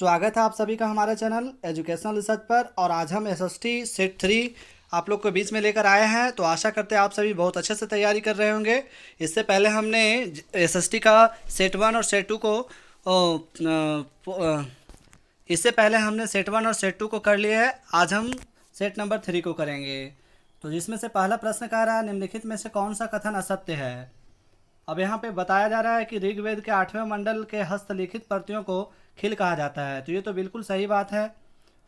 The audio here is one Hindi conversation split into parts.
स्वागत है आप सभी का हमारे चैनल एजुकेशनल रिसर्च पर। और आज हम एसएसटी सेट 3 आप लोग के बीच में लेकर आए हैं। तो आशा करते हैं आप सभी बहुत अच्छे से तैयारी कर रहे होंगे। इससे पहले हमने एसएसटी का सेट 1 और सेट 2 को इससे पहले हमने सेट 1 और सेट 2 को कर लिया है। आज हम सेट नंबर 3 को करेंगे। तो जिसमें से पहला प्रश्न कह रहा है, निम्नलिखित में से कौन सा कथन असत्य है। अब यहाँ पे बताया जा रहा है कि ऋग्वेद के 8वें मंडल के हस्तलिखित प्रतियों को खिल कहा जाता है। तो ये तो बिल्कुल सही बात है।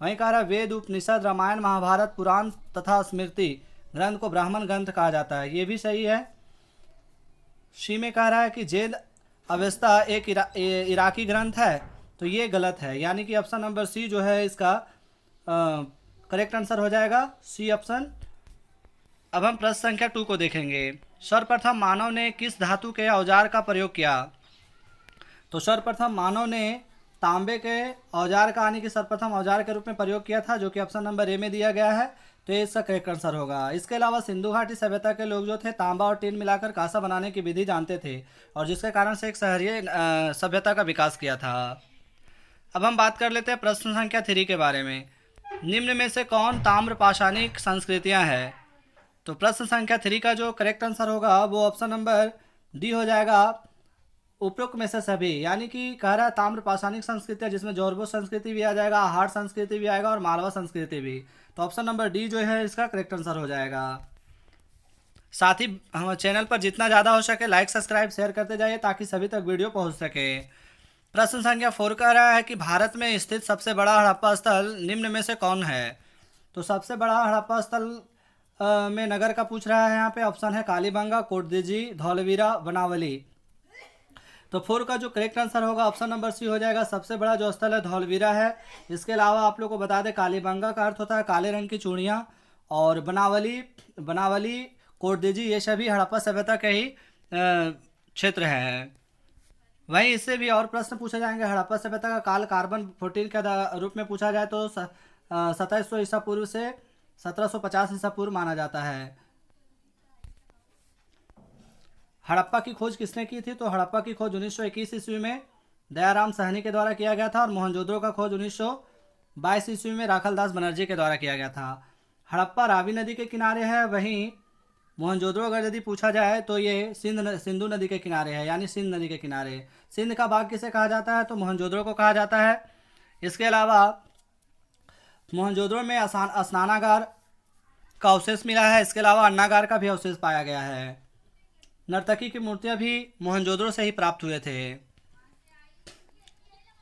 वहीं कह रहा है, वेद, उपनिषद, रामायण, महाभारत, पुराण तथा स्मृति ग्रंथ को ब्राह्मण ग्रंथ कहा जाता है। ये भी सही है। शी में कह रहा है कि जेद अवेस्ता एक इराकी ग्रंथ है। तो ये गलत है, यानी कि ऑप्शन नंबर सी जो है इसका करेक्ट आंसर हो जाएगा, सी ऑप्शन। अब हम प्रश्न संख्या 2 को देखेंगे। सर्वप्रथम मानव ने किस धातु के औजार का प्रयोग किया। तो सर्वप्रथम मानव ने तांबे के औजार का, यानी कि सर्वप्रथम औजार के रूप में प्रयोग किया था, जो कि ऑप्शन नंबर ए में दिया गया है। तो ये इसका करेक्ट आंसर होगा। इसके अलावा सिंधु घाटी सभ्यता के लोग जो थे, तांबा और टीन मिलाकर कांसा बनाने की विधि जानते थे, और जिसके कारण से एक शहरीय सभ्यता का विकास किया था। अब हम बात कर लेते हैं प्रश्न संख्या 3 के बारे में। निम्न में से कौन ताम्र पाषाणिक संस्कृतियाँ हैं। तो प्रश्न संख्या 3 का जो करेक्ट आंसर होगा वो ऑप्शन नंबर डी हो जाएगा, उपरोक्त में से सभी। यानी कि कह रहा है ताम्र पाषाणिक संस्कृति है, जिसमें जौरबो संस्कृति भी आ जाएगा, हाड़ संस्कृति भी आएगा और मालवा संस्कृति भी। तो ऑप्शन नंबर डी जो है इसका करेक्ट आंसर हो जाएगा। साथ ही हम चैनल पर जितना ज़्यादा हो सके लाइक, सब्सक्राइब, शेयर करते जाइए ताकि सभी तक वीडियो पहुँच सके। प्रश्न संख्या 4 कह रहा है कि भारत में स्थित सबसे बड़ा हड़प्पा स्थल निम्न में से कौन है। तो सबसे बड़ा हड़प्पा स्थल में नगर का पूछ रहा है। यहाँ पे ऑप्शन है कालीबंगा, कोटदीजी, धौलवीरा, बनावली। तो 4 का जो करेक्ट आंसर होगा ऑप्शन नंबर सी हो जाएगा। सबसे बड़ा जो स्थल है धौलवीरा है। इसके अलावा आप लोग को बता दें, कालीबंगा का अर्थ होता है काले रंग की चूड़ियाँ, और बनावली, कोटदीजी ये सभी हड़प्पा सभ्यता के ही क्षेत्र हैं। वहीं इससे भी और प्रश्न पूछे जाएंगे। हड़प्पा सभ्यता का काल कार्बन 14 के रूप में पूछा जाए तो 2700 ईसा पूर्व से 1750 ईसा पूर्व माना जाता है। हड़प्पा की खोज किसने की थी। तो हड़प्पा की खोज 1921 ईस्वी में दयाराम साहनी के द्वारा किया गया था, और मोहनजोदड़ो का खोज 1922 ईस्वी में राखलदास बनर्जी के द्वारा किया गया था। हड़प्पा रावी नदी के किनारे है, वहीं मोहनजोदड़ो अगर यदि पूछा जाए तो ये सिंधु नदी के किनारे है, यानी सिंध नदी के किनारे। सिंध का बाग किसे कहा जाता है। तो मोहनजोदड़ो को कहा जाता है। इसके अलावा मोहनजोदड़ो में स्नानागार का अवशेष मिला है। इसके अलावा अन्नागार का भी अवशेष पाया गया है। नर्तकी की मूर्तियां भी मोहनजोदड़ो से ही प्राप्त हुए थे।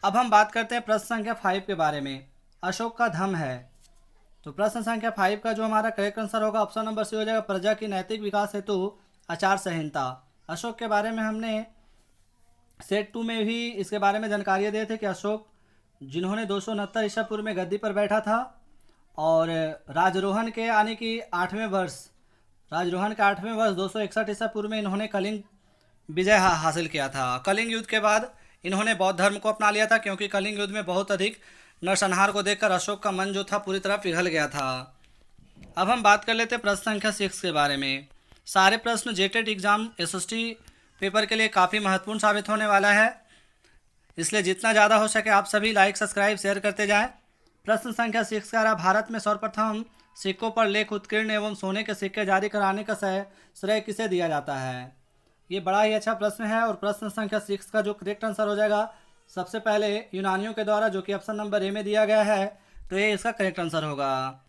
अब हम बात करते हैं प्रश्न संख्या 5 के बारे में। अशोक का धम्म है। तो प्रश्न संख्या 5 का जो हमारा करेक्ट आंसर होगा ऑप्शन नंबर सी हो जाएगा, प्रजा की नैतिक विकास हेतु आचार संहिता। अशोक के बारे में हमने सेट 2 में भी इसके बारे में जानकारी दिए थे कि अशोक जिन्होंने 269 ईसा पूर्व में गद्दी पर बैठा था, और राजरोहन के यानी कि 8वें वर्ष 261 ईसा पूर्व में इन्होंने कलिंग विजय हासिल किया था। कलिंग युद्ध के बाद इन्होंने बौद्ध धर्म को अपना लिया था, क्योंकि कलिंग युद्ध में बहुत अधिक नरसंहार को देखकर अशोक का मन जो था पूरी तरह पिघल गया था। अब हम बात कर लेते हैं प्रश्न संख्या 6 के बारे में। सारे प्रश्न जेटेट एग्जाम एसएसटी पेपर के लिए काफ़ी महत्वपूर्ण साबित होने वाला है, इसलिए जितना ज़्यादा हो सके आप सभी लाइक, सब्सक्राइब, शेयर करते जाएं। प्रश्न संख्या 6 का रहा, भारत में सर्वप्रथम सिक्कों पर लेख उत्कीर्ण एवं सोने के सिक्के जारी कराने का श्रेय किसे दिया जाता है। ये बड़ा ही अच्छा प्रश्न है, और प्रश्न संख्या 6 का जो करेक्ट आंसर हो जाएगा सबसे पहले यूनानियों के द्वारा, जो कि ऑप्शन नंबर ए में दिया गया है। तो ये इसका करेक्ट आंसर होगा।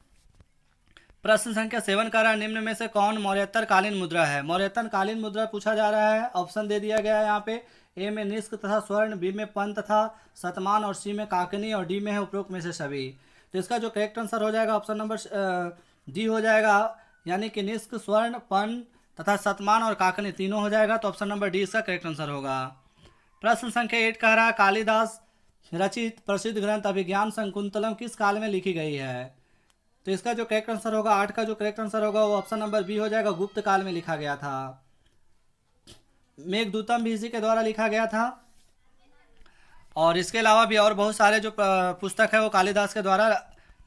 प्रश्न संख्या 7 का रहा, निम्न में से कौन मौर्योत्तर कालीन मुद्रा है। मौर्योत्तर कालीन मुद्रा पूछा जा रहा है। ऑप्शन दे दिया गया है यहाँ पे। ए में निष्क तथा स्वर्ण, बी में पन तथा शतमान, और सी में काकनी, और डी में है उपरोक्त में से सभी। तो इसका जो करेक्ट आंसर हो जाएगा ऑप्शन नंबर डी हो जाएगा, यानी कि निष्क, स्वर्ण, पन तथा शतमान और काकनी तीनों हो जाएगा। तो ऑप्शन नंबर डी इसका करेक्ट आंसर होगा। प्रश्न संख्या 8 कह रहा है, कालिदास रचित प्रसिद्ध ग्रंथ अभिज्ञान शकुंतलम किस काल में लिखी गई है। तो इसका जो करेक्ट आंसर होगा 8 का जो करेक्ट आंसर होगा वो ऑप्शन नंबर बी हो जाएगा, गुप्त काल में लिखा गया था। मेघदूतम भी इसी के द्वारा लिखा गया था, और इसके अलावा भी और बहुत सारे जो पुस्तक है वो कालिदास के द्वारा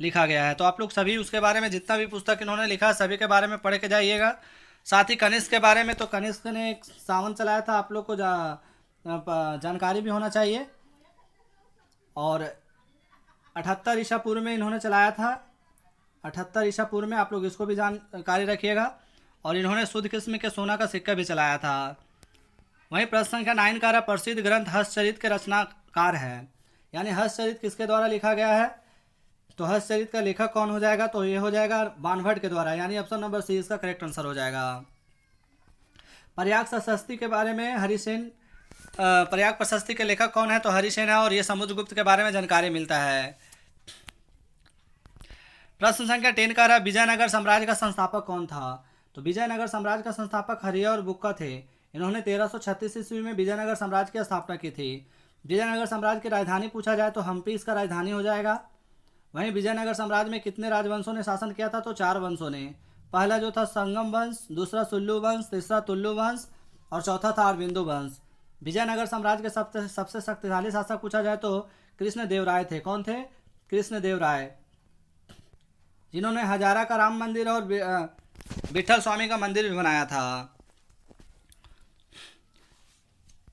लिखा गया है। तो आप लोग सभी उसके बारे में जितना भी पुस्तक इन्होंने लिखा है सभी के बारे में पढ़ के जाइएगा। साथ ही कनिष्क के बारे में, तो कनिष्क ने एक सावन चलाया था, आप लोग को जानकारी भी होना चाहिए। और 78 ईसा पूर्व में इन्होंने चलाया था। 78 ईसा पूर्व में, आप लोग इसको भी जानकारी रखिएगा। और इन्होंने शुद्ध किस्म के सोना का सिक्का भी चलाया था। वहीं प्रश्न संख्या 9 का प्रसिद्ध ग्रंथ हर्षचरित के रचनाकार है। यानी हर्षचरित किसके द्वारा लिखा गया है? तो हर्षचरित का लेखक कौन हो जाएगा? तो ये हो जाएगा बाणभट्ट के द्वारा, यानी ऑप्शन नंबर सी इसका करेक्ट आंसर हो जाएगा। प्रयाग प्रशस्ति के बारे में हरिसेन, प्रयाग प्रशस्ति के लेखक कौन है? तो हरिसेन है। और ये समुद्रगुप्त के बारे में जानकारी मिलता है। प्रश्न संख्या 10 का रहा विजयनगर साम्राज्य का संस्थापक कौन था? तो विजयनगर साम्राज्य का संस्थापक हरिहर बुक्का थे। इन्होंने 1336 ईस्वी में विजयनगर साम्राज्य की स्थापना की थी। विजयनगर साम्राज्य की राजधानी पूछा जाए तो हम्पी इसका राजधानी हो जाएगा। वहीं विजयनगर साम्राज्य में कितने राजवंशों ने शासन किया था? तो 4 वंशों ने। पहला जो था संगम वंश, दूसरा सुल्लू वंश, तीसरा तुल्लु वंश और चौथा था अरविंदो वंश। विजयनगर साम्राज्य के सबसे शक्तिशाली शासक पूछा जाए तो कृष्णदेवराय थे। कौन थे? कृष्णदेवराय, जिन्होंने हजारा का राम मंदिर और विठल स्वामी का मंदिर भी बनाया था।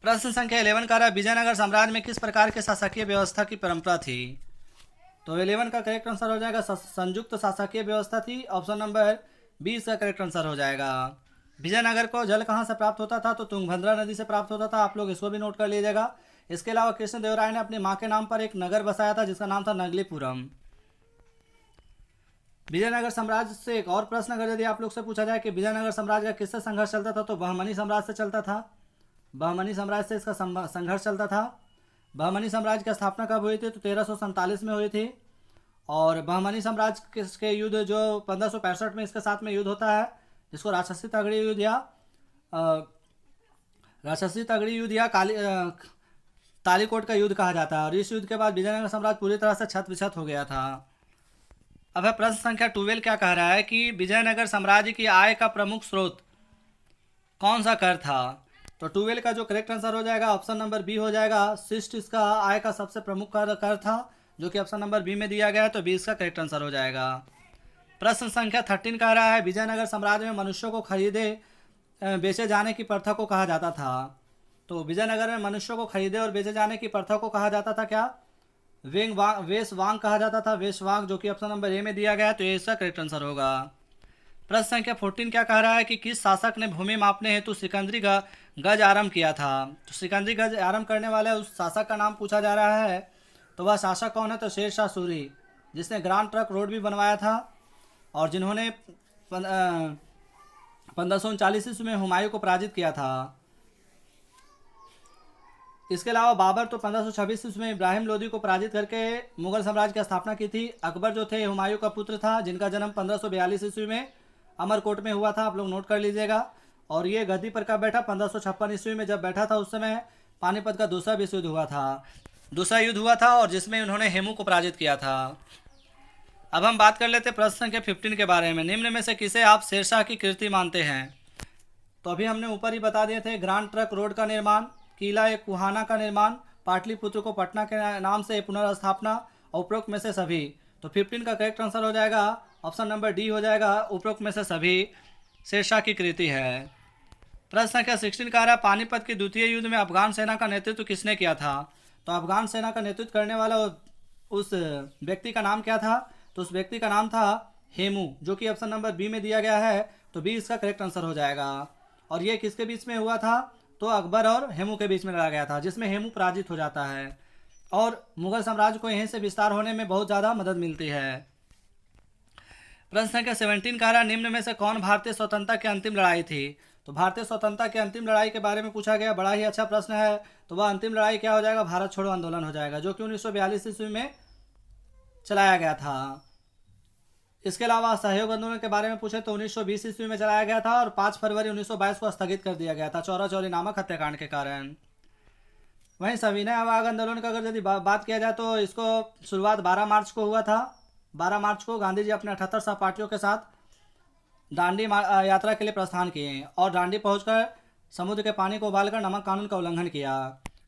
प्रश्न संख्या 11 का विजयनगर साम्राज्य में किस प्रकार के शासकीय व्यवस्था की परंपरा थी? तो 11 का करेक्ट आंसर हो जाएगा संयुक्त शासकीय व्यवस्था थी। ऑप्शन नंबर 20 का करेक्ट आंसर हो जाएगा। विजयनगर को जल कहाँ से प्राप्त होता था? तो तुंगभद्रा नदी से प्राप्त होता था। आप लोग इसको भी नोट कर लीजिएगा। इसके अलावा कृष्णदेवराय ने अपनी माँ के नाम पर एक नगर बसाया था जिसका नाम था नगलीपुरम। विजयनगर साम्राज्य से एक और प्रश्न अगर यदि आप लोग से पूछा जाए कि विजयनगर साम्राज्य का किससे संघर्ष चलता था? तो बहमनी साम्राज्य से चलता था। बहमनी साम्राज्य से इसका संघर्ष चलता था। बहमनी साम्राज्य की स्थापना कब हुई थी? तो 1347 में हुई थी। और बहमनी साम्राज्य के युद्ध जो 1565 में इसके साथ में युद्ध होता है, जिसको राक्षसी तगड़ी युद्ध या तालीकोट का युद्ध कहा जाता है। और इस युद्ध के बाद विजयनगर साम्राज्य पूरी तरह से छत विछत हो गया था। अब है प्रश्न संख्या 12 क्या कह रहा है कि विजयनगर साम्राज्य की आय का प्रमुख स्रोत कौन सा कर था? तो 12 का जो करेक्ट आंसर हो जाएगा ऑप्शन नंबर बी हो जाएगा। शिष्ट इसका आय का सबसे प्रमुख कर था, जो कि ऑप्शन नंबर बी में दिया गया है। तो 20 का करेक्ट आंसर हो जाएगा। प्रश्न संख्या 13 कह रहा है विजयनगर साम्राज्य में मनुष्यों को खरीदे बेचे जाने की प्रथा को कहा जाता था। तो विजयनगर में मनुष्यों को खरीदे और बेचे जाने की प्रथा को कहा जाता था क्या? वेशवांग कहा जाता था। वेशवांग, जो कि ऑप्शन नंबर ए में दिया गया है। तो ये इसका करेक्ट आंसर होगा। प्रश्न संख्या 14 क्या कह रहा है कि किस शासक ने भूमि मापने हेतु सिकंदरी गज आरंभ किया था? तो सिकंदरी गज आरंभ करने वाले उस शासक का नाम पूछा जा रहा है। तो वह शासक कौन है? तो शेर शाह सूरी, जिसने ग्रांड ट्रंक रोड भी बनवाया था और जिन्होंने 1539 ईस्वी में हुमायूं को पराजित किया था। इसके अलावा बाबर तो 1526 ईस्वी में इब्राहिम लोदी को पराजित करके मुगल साम्राज्य की स्थापना की थी। अकबर जो थे हुमायूं का पुत्र था, जिनका जन्म 1542 ईस्वी में अमरकोट में हुआ था। आप लोग नोट कर लीजिएगा। और ये गद्दी पर कब बैठा? 1556 ईस्वी में जब बैठा था, उस समय पानीपत का दूसरा विश्व युद्ध हुआ था और जिसमें उन्होंने हेमू को पराजित किया था। अब हम बात कर लेते हैं प्रश्न संख्या 15 के बारे में। निम्न में से किसे आप शेरशाह की कृति मानते हैं? तो अभी हमने ऊपर ही बता दिए थे, ग्रांड ट्रंक रोड का निर्माण, किला एक कुहाना का निर्माण, पाटलिपुत्र को पटना के नाम से पुनर्स्थापना, उपरोक्त में से सभी। तो 15 का करेक्ट आंसर हो जाएगा ऑप्शन नंबर डी हो जाएगा। उपरोक्त में से सभी शेरशाह की कृति है। प्रश्न संख्या 16 का रहा पानीपत के द्वितीय युद्ध में अफगान सेना का नेतृत्व किसने किया था? तो अफगान सेना का नेतृत्व करने वाला उस व्यक्ति का नाम क्या था? तो उस व्यक्ति का नाम था हेमू, जो कि ऑप्शन नंबर बी में दिया गया है। तो बी इसका करेक्ट आंसर हो जाएगा। और ये किसके बीच में हुआ था? तो अकबर और हेमू के बीच में लड़ा गया था, जिसमें हेमू पराजित हो जाता है और मुगल साम्राज्य को यहीं से विस्तार होने में बहुत ज़्यादा मदद मिलती है। प्रश्न संख्या 17 का रहा निम्न में से कौन भारतीय स्वतंत्रता की अंतिम लड़ाई थी? तो भारतीय स्वतंत्रता की अंतिम लड़ाई के बारे में पूछा गया, बड़ा ही अच्छा प्रश्न है। तो वह अंतिम लड़ाई क्या हो जाएगा? भारत छोड़ो आंदोलन हो जाएगा, जो कि 1942 ईस्वी में चलाया गया था। इसके अलावा सहयोग आंदोलन के बारे में पूछे तो 1920 ईस्वी में चलाया गया था और 5 फरवरी 1922 को स्थगित कर दिया गया था चौरा चौरी नामक हत्याकांड के कारण। वहीं सविनय अवज्ञा आंदोलन का अगर यदि बात किया जाए तो इसको शुरुआत 12 मार्च को हुआ था। 12 मार्च को गांधी जी अपने 78 सहपाठियों के साथ दांडी यात्रा के लिए प्रस्थान किए और दांडी पहुंचकर समुद्र के पानी को उबालकर नमक कानून का उल्लंघन किया।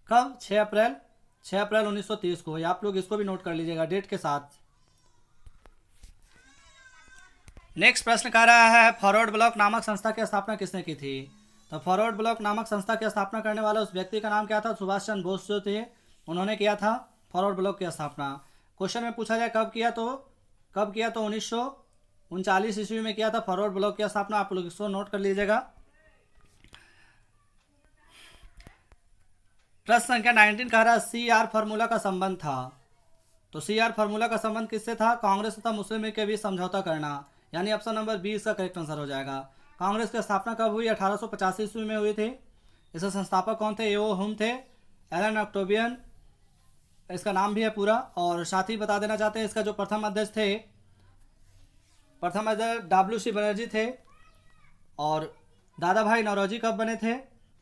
कब? 6 अप्रैल 1930 को। आप लोग इसको भी नोट कर लीजिएगा डेट के साथ। नेक्स्ट प्रश्न कह रहा है फॉरवर्ड ब्लॉक नामक संस्था की स्थापना किसने की थी? तो फॉरवर्ड ब्लॉक नामक संस्था की स्थापना करने वाला उस व्यक्ति का नाम क्या था? सुभाष चंद्र बोस जो थे, उन्होंने किया था फॉरवर्ड ब्लॉक की स्थापना। क्वेश्चन में पूछा जाए कब किया तो 1939 ईस्वी में किया था फॉरवर्ड ब्लॉक की स्थापना। आप लोग इसको नोट कर लीजिएगा। प्रश्न संख्या 19 कह रहा है CR फार्मूला का संबंध था। तो CR फार्मूला का संबंध किससे था? कांग्रेस तथा मुस्लिम लीग के बीच समझौता करना, यानी ऑप्शन नंबर 20 का करेक्ट आंसर हो जाएगा। कांग्रेस की स्थापना कब हुई? 1885 ईस्वी में हुई थी। इसके संस्थापक कौन थे? एओ हुम थे, एलन ऑक्टोबियन इसका नाम भी है पूरा। और साथ ही बता देना चाहते हैं इसका जो प्रथम अध्यक्ष WC बनर्जी थे। और दादा भाई नौरोजी कब बने थे?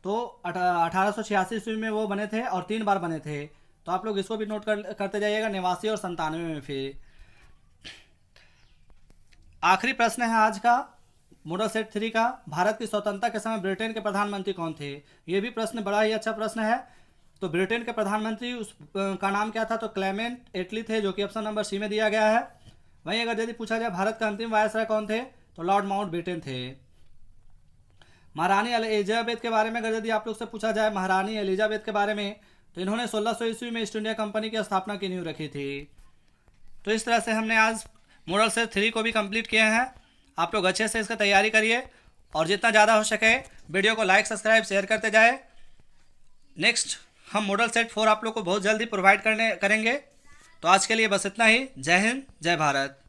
तो 1886 ईस्वी में वो बने थे और 3 बार बने थे। तो आप लोग इसको भी नोट करते जाइएगा, 89 और 97 में। फिर आखिरी प्रश्न है आज का मॉडल सेट 3 का। भारत की स्वतंत्रता के समय ब्रिटेन के प्रधानमंत्री कौन थे? ये भी प्रश्न बड़ा ही अच्छा प्रश्न है। तो ब्रिटेन के प्रधानमंत्री का नाम क्या था? तो क्लेमेंट एटली थे, जो कि ऑप्शन नंबर सी में दिया गया है। वहीं अगर यदि पूछा जाए भारत का अंतिम वायसराय कौन थे? तो लॉर्ड माउंटबेटन थे। महारानी एलिजाबेथ के बारे में अगर यदि आप लोग से पूछा जाए महारानी एलिजाबेथ के बारे में, तो इन्होंने 1600 ईस्वी में ईस्ट इंडिया कंपनी की स्थापना की नींव रखी थी। तो इस तरह से हमने आज मॉडल सेट 3 को भी कंप्लीट किए हैं। आप लोग अच्छे से इसका तैयारी करिए और जितना ज़्यादा हो सके वीडियो को लाइक सब्सक्राइब शेयर करते जाए। नेक्स्ट हम मॉडल सेट 4 आप लोग को बहुत जल्दी प्रोवाइड करेंगे। तो आज के लिए बस इतना ही। जय हिंद, जय भारत।